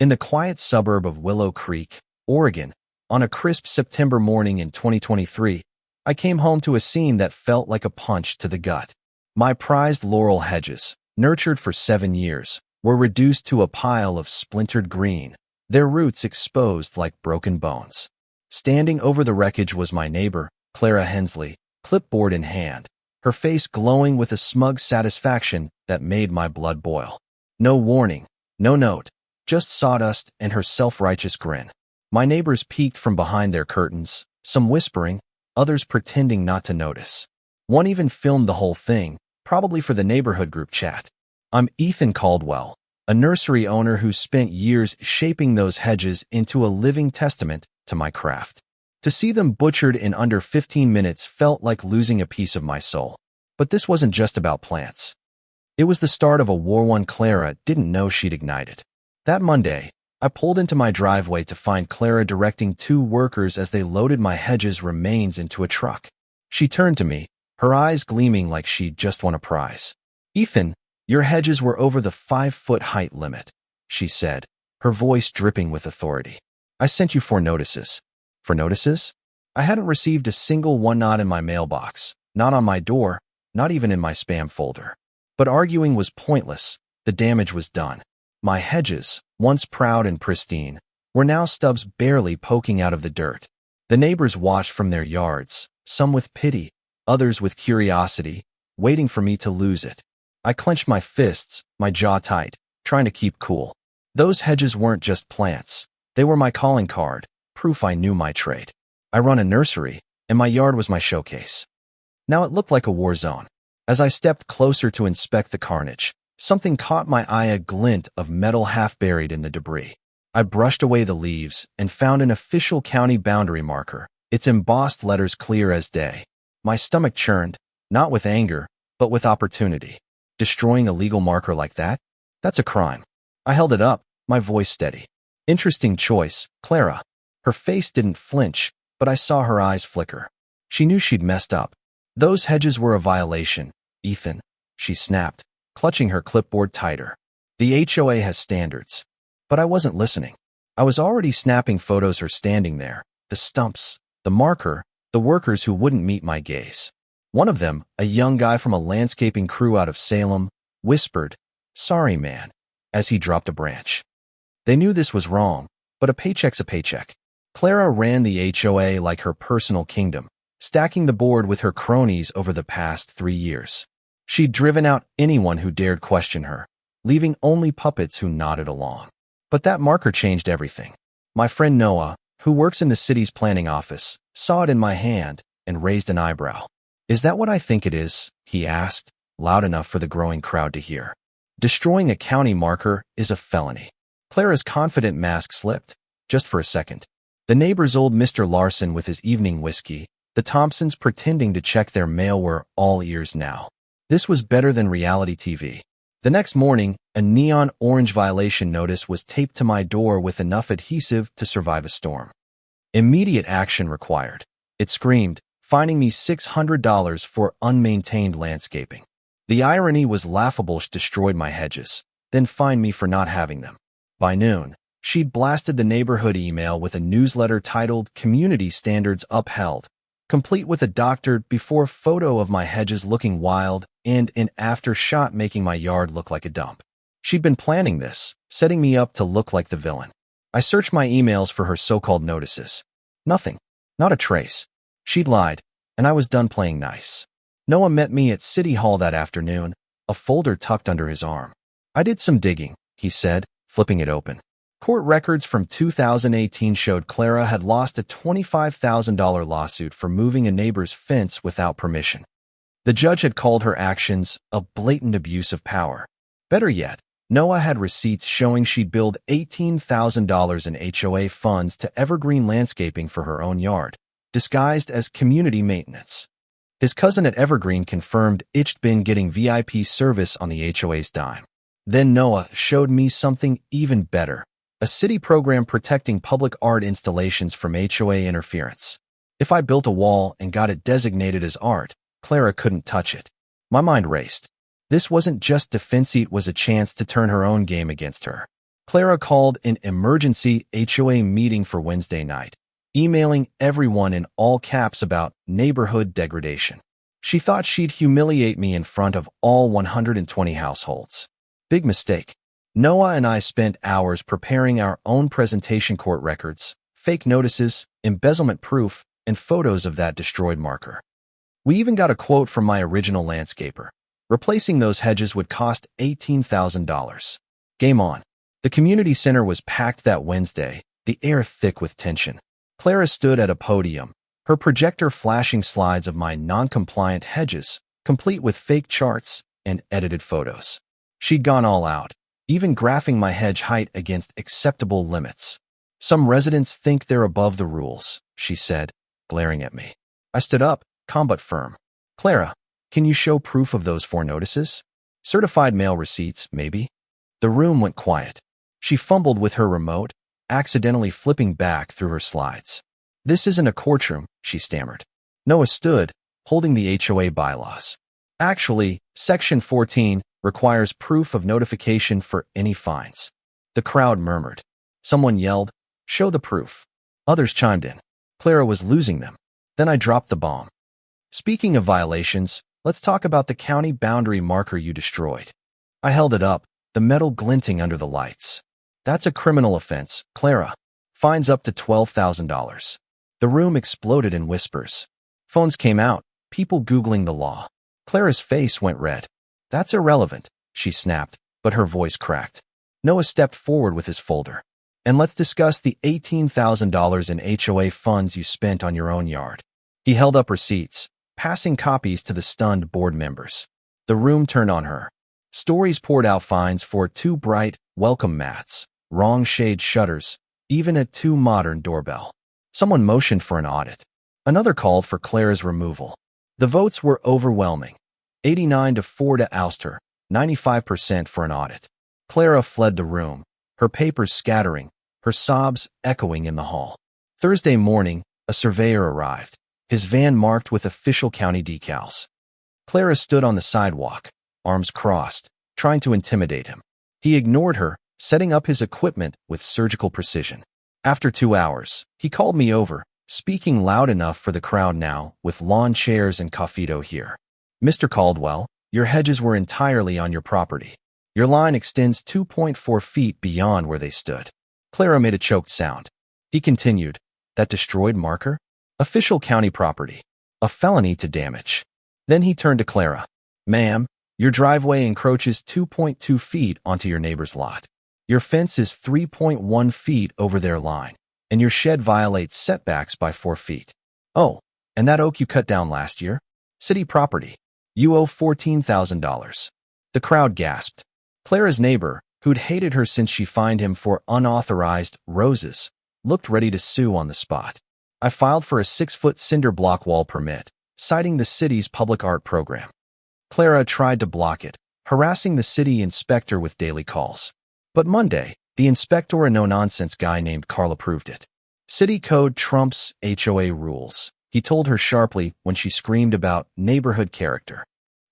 In the quiet suburb of Willow Creek, Oregon, on a crisp September morning in 2023, I came home to a scene that felt like a punch to the gut. My prized laurel hedges, nurtured for 7 years, were reduced to a pile of splintered green, their roots exposed like broken bones. Standing over the wreckage was my neighbor, Clara Hensley, clipboard in hand, her face glowing with a smug satisfaction that made my blood boil. No warning, no note, just sawdust and her self-righteous grin. My neighbors peeked from behind their curtains, some whispering, others pretending not to notice. One even filmed the whole thing, probably for the neighborhood group chat. I'm Ethan Caldwell, a nursery owner who spent years shaping those hedges into a living testament to my craft. To see them butchered in under 15 minutes felt like losing a piece of my soul. But this wasn't just about plants. It was the start of a war one Clara didn't know she'd ignited. That Monday, I pulled into my driveway to find Clara directing 2 workers as they loaded my hedges' remains into a truck. She turned to me, her eyes gleaming like she'd just won a prize. "Ethan, your hedges were over the 5-foot height limit," she said, her voice dripping with authority. "I sent you 4 notices." 4 notices? I hadn't received a single one, not in my mailbox, not on my door, not even in my spam folder. But arguing was pointless. The damage was done. My hedges, once proud and pristine, were now stubs barely poking out of the dirt. The neighbors watched from their yards, some with pity, others with curiosity, waiting for me to lose it. I clenched my fists, my jaw tight, trying to keep cool. Those hedges weren't just plants. They were my calling card, proof I knew my trade. I run a nursery, and my yard was my showcase. Now it looked like a war zone. As I stepped closer to inspect the carnage, something caught my eye, a glint of metal half buried in the debris. I brushed away the leaves and found an official county boundary marker, its embossed letters clear as day. My stomach churned, not with anger, but with opportunity. Destroying a legal marker like that? That's a crime. I held it up, my voice steady. "Interesting choice, Clara." Her face didn't flinch, but I saw her eyes flicker. She knew she'd messed up. "Those hedges were a violation, Ethan," she snapped, clutching her clipboard tighter. "The HOA has standards." But I wasn't listening. I was already snapping photos, her standing there, the stumps, the marker, the workers who wouldn't meet my gaze. One of them, a young guy from a landscaping crew out of Salem, whispered, "Sorry, man," as he dropped a branch. They knew this was wrong, but a paycheck's a paycheck. Clara ran the HOA like her personal kingdom, stacking the board with her cronies over the past 3 years. She'd driven out anyone who dared question her, leaving only puppets who nodded along. But that marker changed everything. My friend Noah, who works in the city's planning office, saw it in my hand and raised an eyebrow. "Is that what I think it is?" he asked, loud enough for the growing crowd to hear. "Destroying a county marker is a felony." Clara's confident mask slipped, just for a second. The neighbor's old Mr. Larson with his evening whiskey, the Thompsons pretending to check their mail, were all ears now. This was better than reality TV. The next morning, a neon orange violation notice was taped to my door with enough adhesive to survive a storm. Immediate action required. It screamed, fining me $600 for unmaintained landscaping. The irony was laughable. She destroyed my hedges, then fined me for not having them. By noon, she'd blasted the neighborhood email with a newsletter titled "Community Standards Upheld," complete with a doctored before photo of my hedges looking wild and an after shot making my yard look like a dump. She'd been planning this, setting me up to look like the villain. I searched my emails for her so-called notices. Nothing. Not a trace. She'd lied, and I was done playing nice. Noah met me at City Hall that afternoon, a folder tucked under his arm. "I did some digging," he said, flipping it open. Court records from 2018 showed Clara had lost a $25,000 lawsuit for moving a neighbor's fence without permission. The judge had called her actions a blatant abuse of power. Better yet, Noah had receipts showing she'd billed $18,000 in HOA funds to Evergreen Landscaping for her own yard, disguised as community maintenance. His cousin at Evergreen confirmed it'd been getting VIP service on the HOA's dime. Then Noah showed me something even better. A city program protecting public art installations from HOA interference. If I built a wall and got it designated as art, Clara couldn't touch it. My mind raced. This wasn't just defense, it was a chance to turn her own game against her. Clara called an emergency HOA meeting for Wednesday night, emailing everyone in all caps about neighborhood degradation. She thought she'd humiliate me in front of all 120 households. Big mistake. Noah and I spent hours preparing our own presentation court records, fake notices, embezzlement proof, and photos of that destroyed marker. We even got a quote from my original landscaper. Replacing those hedges would cost $18,000. Game on. The community center was packed that Wednesday, the air thick with tension. Clara stood at a podium, her projector flashing slides of my non-compliant hedges, complete with fake charts and edited photos. She'd gone all out, even graphing my hedge height against acceptable limits. Some residents think they're above the rules, she said, glaring at me. I stood up, calm but firm. Clara, can you show proof of those 4 notices? Certified mail receipts, maybe? The room went quiet. She fumbled with her remote, accidentally flipping back through her slides. This isn't a courtroom, she stammered. Noah stood, holding the HOA bylaws. Actually, Section 14 requires proof of notification for any fines. The crowd murmured. Someone yelled, "Show the proof." Others chimed in. Clara was losing them. Then I dropped the bomb. Speaking of violations, let's talk about the county boundary marker you destroyed. I held it up, the metal glinting under the lights. That's a criminal offense, Clara. Fines up to $12,000. The room exploded in whispers. Phones came out, people Googling the law. Clara's face went red. That's irrelevant, she snapped, but her voice cracked. Noah stepped forward with his folder. And let's discuss the $18,000 in HOA funds you spent on your own yard. He held up receipts, passing copies to the stunned board members. The room turned on her. Stories poured out fines for too bright welcome mats, wrong shade shutters, even a too modern doorbell. Someone motioned for an audit. Another called for Clara's removal. The votes were overwhelming. 89-4 to oust her, 95% for an audit. Clara fled the room, her papers scattering, her sobs echoing in the hall. Thursday morning, a surveyor arrived, his van marked with official county decals. Clara stood on the sidewalk, arms crossed, trying to intimidate him. He ignored her, setting up his equipment with surgical precision. After 2 hours, he called me over, speaking loud enough for the crowd now, with lawn chairs and coffeeto here. Mr. Caldwell, your hedges were entirely on your property. Your line extends 2.4 feet beyond where they stood. Clara made a choked sound. He continued, that destroyed marker? Official county property. A felony to damage. Then he turned to Clara. Ma'am, your driveway encroaches 2.2 feet onto your neighbor's lot. Your fence is 3.1 feet over their line, and your shed violates setbacks by 4 feet. Oh, and that oak you cut down last year? City property. You owe $14,000. The crowd gasped. Clara's neighbor, who'd hated her since she fined him for unauthorized roses, looked ready to sue on the spot. I filed for a 6-foot cinder block wall permit, citing the city's public art program. Clara tried to block it, harassing the city inspector with daily calls. But Monday, the inspector, a no-nonsense guy named Carl, approved it. City code trumps HOA rules, he told her sharply when she screamed about neighborhood character.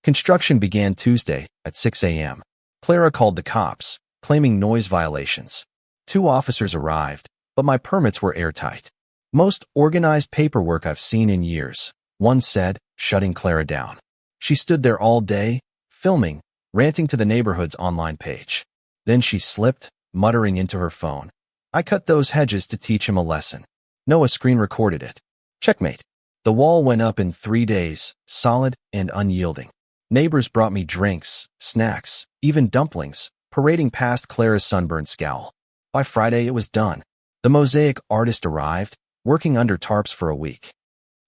Construction began Tuesday at 6 a.m. Clara called the cops, claiming noise violations. 2 officers arrived, but my permits were airtight. Most organized paperwork I've seen in years, one said, shutting Clara down. She stood there all day, filming, ranting to the neighborhood's online page. Then she slipped, muttering into her phone. I cut those hedges to teach him a lesson. Noah screen recorded it. Checkmate. The wall went up in 3 days, solid and unyielding. Neighbors brought me drinks, snacks, even dumplings, parading past Clara's sunburned scowl. By Friday it was done. The mosaic artist arrived, working under tarps for a week.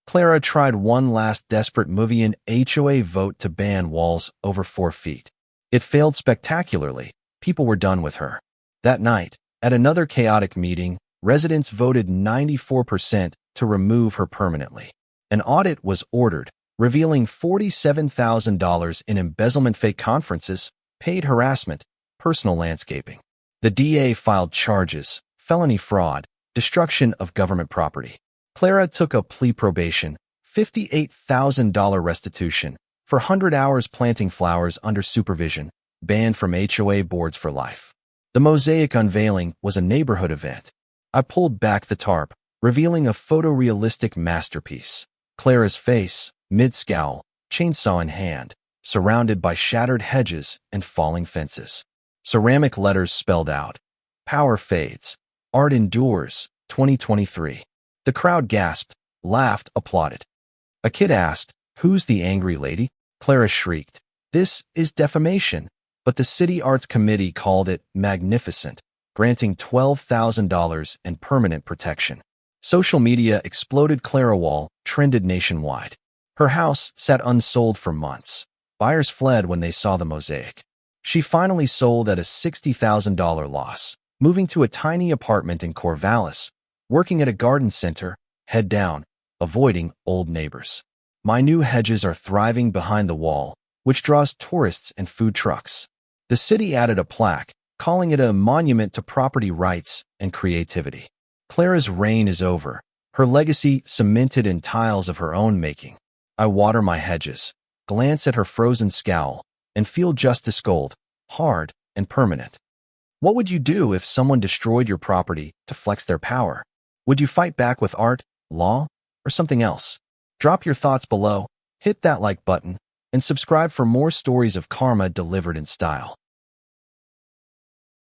Clara tried one last desperate move, an HOA vote to ban walls over 4 feet. It failed spectacularly. People were done with her. That night, at another chaotic meeting, residents voted 94% to remove her permanently. An audit was ordered, revealing $47,000 in embezzlement, fake conferences, paid harassment, personal landscaping. The DA filed charges, felony fraud, destruction of government property. Clara took a plea probation, $58,000 restitution, for 100 hours planting flowers under supervision, banned from HOA boards for life. The mosaic unveiling was a neighborhood event. I pulled back the tarp, revealing a photorealistic masterpiece. Clara's face, mid-scowl, chainsaw in hand, surrounded by shattered hedges and falling fences. Ceramic letters spelled out, "Power fades. Art endures, 2023. The crowd gasped, laughed, applauded. A kid asked, "Who's the angry lady?" Clara shrieked, "This is defamation." But the City Arts Committee called it magnificent, granting $12,000 in permanent protection. Social media exploded. Clara Wall trended nationwide. Her house sat unsold for months. Buyers fled when they saw the mosaic. She finally sold at a $60,000 loss, moving to a tiny apartment in Corvallis, working at a garden center, head down, avoiding old neighbors. My new hedges are thriving behind the wall, which draws tourists and food trucks. The city added a plaque, calling it a monument to property rights and creativity. Clara's reign is over, her legacy cemented in tiles of her own making. I water my hedges, glance at her frozen scowl, and feel justice gold, hard and permanent. What would you do if someone destroyed your property to flex their power? Would you fight back with art, law, or something else? Drop your thoughts below, hit that like button, and subscribe for more stories of karma delivered in style.